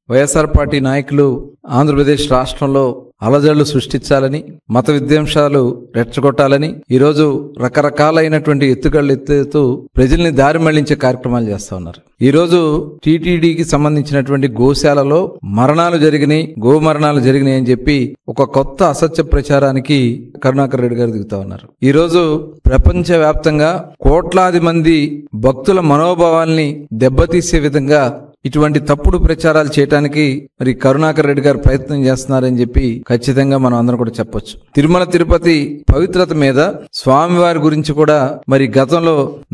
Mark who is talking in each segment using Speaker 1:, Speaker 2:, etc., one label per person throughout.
Speaker 1: YSR party నాయకులు ఆంధ్రప్రదేశ్ రాష్ట్రంలో అలజడులు సృష్టించాలని, మత విద్వేషాలు రెచ్చగొట్టాలని ఈరోజు రకరకాలైనటువంటి ఎత్తుతూ ప్రజల్ని దారి మళ్లించే కార్యక్రమాలు చేస్తా ఉన్నారు. ఈరోజు టీటీడీకి సంబంధించినటువంటి గోశాలలో మరణాలు జరిగినాయి, గోమరణాలు జరిగినాయి అని చెప్పి ఒక కొత్త అసత్య ప్రచారానికి కరుణాకర్ రెడ్డి గారు దిగుతా ఉన్నారు. ఈరోజు ప్రపంచ వ్యాప్తంగా కోట్లాది మంది భక్తుల మనోభావాల్ని దెబ్బతీసే విధంగా ఇటువంటి తప్పుడు ప్రచారాలు చేయడానికి మరి కరుణాకర్ రెడ్డి గారు ప్రయత్నం చేస్తున్నారని చెప్పి ఖచ్చితంగా మనం అందరం కూడా చెప్పొచ్చు. తిరుమల తిరుపతి పవిత్రత మీద, స్వామివారి గురించి కూడా మరి గతంలో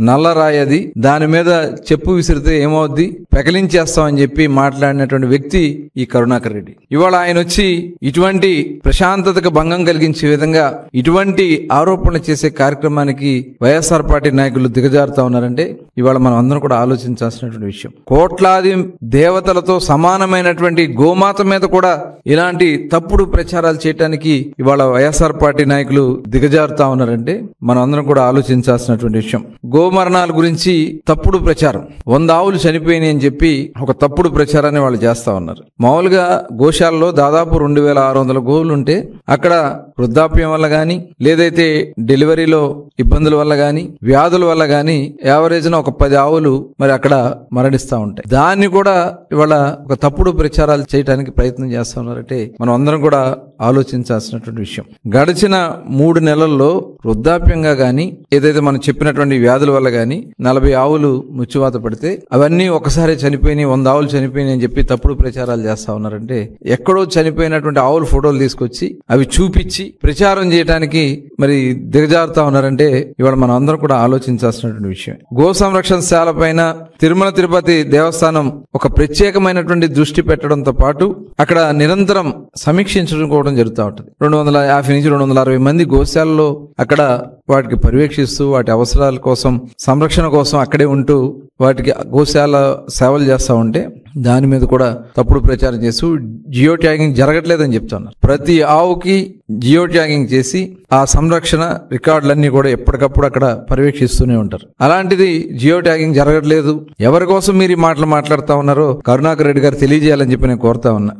Speaker 1: నల్లరాయది, దాని మీద చెప్పు విసిరితే ఏమవుద్ది, పెకలించేస్తామని చెప్పి మాట్లాడినటువంటి వ్యక్తి ఈ కరుణాకర్ రెడ్డి. ఇవాళ ఆయన వచ్చి ఇటువంటి ప్రశాంతతకు భంగం కలిగించే విధంగా ఇటువంటి ఆరోపణలు చేసే కార్యక్రమానికి వైఎస్ఆర్ పార్టీ నాయకులు దిగజారుతా ఉన్నారంటే ఇవాళ మనం అందరం కూడా ఆలోచించాల్సినటువంటి విషయం. కోట్లాది దేవతలతో సమానమైనటువంటి గోమాత మీద కూడా ఇలాంటి తప్పుడు ప్రచారాలు చేయడానికి ఇవాళ వైఎస్ఆర్ పార్టీ నాయకులు దిగజారుతా ఉన్నారంటే మనం అందరం కూడా ఆలోచించాల్సినటువంటి విషయం. గోమరణాల గురించి తప్పుడు ప్రచారం, 100 ఆవులు చనిపోయినాయి అని చెప్పి ఒక తప్పుడు ప్రచారాన్ని వాళ్ళు చేస్తా ఉన్నారు. మామూలుగా గోశాలలో దాదాపు 2600 గోవులు ఉంటే అక్కడ వృద్ధాప్యం వల్ల గాని, లేదైతే డెలివరీలో ఇబ్బందుల వల్ల గాని, వ్యాధుల వల్ల గాని యావరేజ్ ఒక 10 ఆవులు మరి అక్కడ మరణిస్తా ఉంటాయి. దాన్ని కూడా ఇవాళ ఒక తప్పుడు ప్రచారాలు చేయడానికి ప్రయత్నం చేస్తా ఉన్నారంటే మనం అందరం కూడా ఆలోచించాల్సినటువంటి విషయం. గడిచిన 3 నెలల్లో వృద్ధాప్యంగా గాని, ఏదైతే మనం చెప్పినటువంటి వ్యాధుల వల్ల గాని 40 ఆవులు మృత్యువాత పడితే అవన్నీ ఒకసారి చనిపోయినాయి, 100 ఆవులు చనిపోయినాయి అని చెప్పి తప్పుడు ప్రచారాలు చేస్తా ఉన్నారంటే ఎక్కడో చనిపోయినటువంటి ఆవుల ఫోటోలు తీసుకొచ్చి అవి చూపించి ప్రచారం చేయడానికి మరి దిగజారుతా ఉన్నారంటే ఇవాళ మనం అందరం కూడా ఆలోచించాల్సినటువంటి విషయం. గో సంరక్షణ శాల పైన తిరుమల తిరుపతి దేవస్థానం ఒక ప్రత్యేకమైనటువంటి దృష్టి పెట్టడంతో పాటు అక్కడ నిరంతరం సమీక్షించుకోవడం జరుగుతూ ఉంటుంది. 250 నుంచి 260 మంది గోశాలలో అక్కడ వాటికి పర్యవేక్షిస్తూ వాటి అవసరాల కోసం, సంరక్షణ కోసం అక్కడే ఉంటూ వాటికి గోశాల సేవలు చేస్తూ ఉంటే దాని మీద కూడా తప్పుడు ప్రచారం చేస్తూ జియో ట్యాగింగ్ జరగట్లేదని చెప్తున్నారు. ప్రతి ఆవుకి జియో ట్యాగింగ్ చేసి ఆ సంరక్షణ రికార్డులన్నీ కూడా ఎప్పటికప్పుడు అక్కడ పర్యవేక్షిస్తూనే ఉంటారు. అలాంటిది జియో ట్యాగింగ్ జరగట్లేదు. ఎవరి కోసం మీరు ఈ మాటలు మాట్లాడుతా ఉన్నారో కరుణాకర్ రెడ్డి గారు తెలియజేయాలని చెప్పి నేను కోరుతా ఉన్నా.